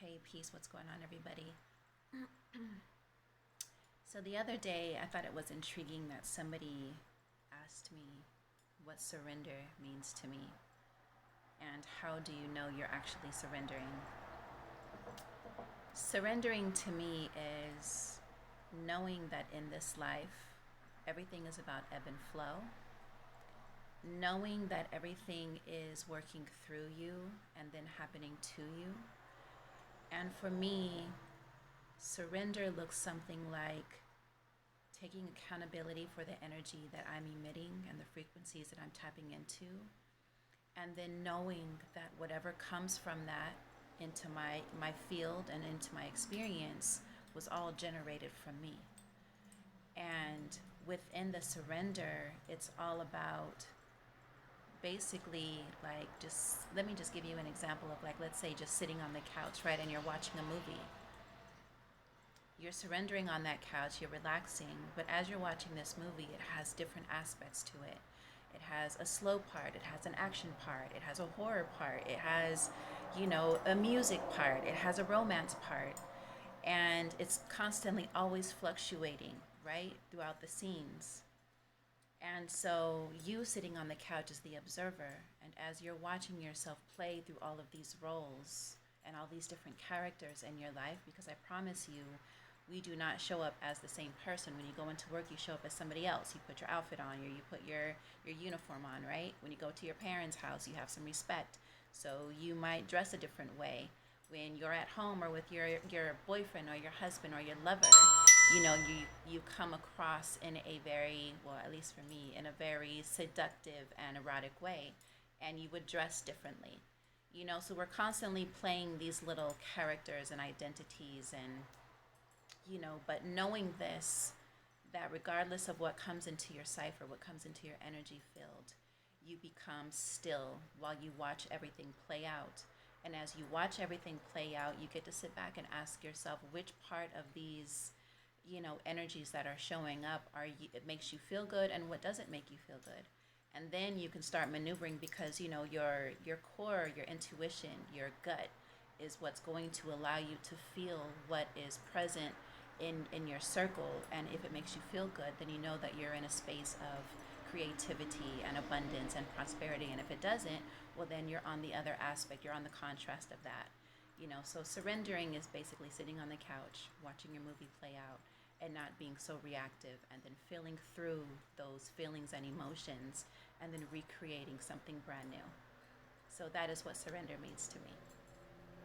Hey, peace, what's going on, everybody? So, the other day, I thought it was intriguing that somebody asked me what surrender means to me and how do you know you're actually surrendering. Surrendering to me is knowing that in this life, everything is about ebb and flow, knowing that everything is working through you and then happening to you. And for me, surrender looks something like taking accountability for the energy that I'm emitting and the frequencies that I'm tapping into, and then knowing that whatever comes from that into my field and into my experience was all generated from me. And within the surrender, it's all about basically like just let me just give you an example of like, let's say just sitting on the couch, right, and you're watching a movie. You're surrendering on that couch, you're relaxing, but as you're watching this movie, it has different aspects to it. It has a slow part, it has an action part, it has a horror part, it has, a music part, it has a romance part, and it's constantly always fluctuating, right, throughout the scenes. And so you sitting on the couch as the observer, and as you're watching yourself play through all of these roles and all these different characters in your life, because I promise you, we do not show up as the same person. When you go into work, you show up as somebody else. You put your outfit on, you put your uniform on, right? When you go to your parents' house, you have some respect. So you might dress a different way. When you're at home or with your boyfriend or your husband or your lover, you come across in a very, well, at least for me, in a very seductive and erotic way, and you would dress differently. So we're constantly playing these little characters and identities, and but knowing this, that regardless of what comes into your cipher, what comes into your energy field, you become still while you watch everything play out. And as you watch everything play out, you get to sit back and ask yourself which part of these, energies that are showing up it makes you feel good, and what doesn't make you feel good. And then you can start maneuvering, because your core, your intuition, your gut is what's going to allow you to feel what is present in your circle. And if it makes you feel good, then you know that you're in a space of creativity and abundance and prosperity. And if it doesn't, well, then you're on the other aspect, you're on the contrast of that. So surrendering is basically sitting on the couch watching your movie play out and not being so reactive, and then feeling through those feelings and emotions, and then recreating something brand new. So that is what surrender means to me.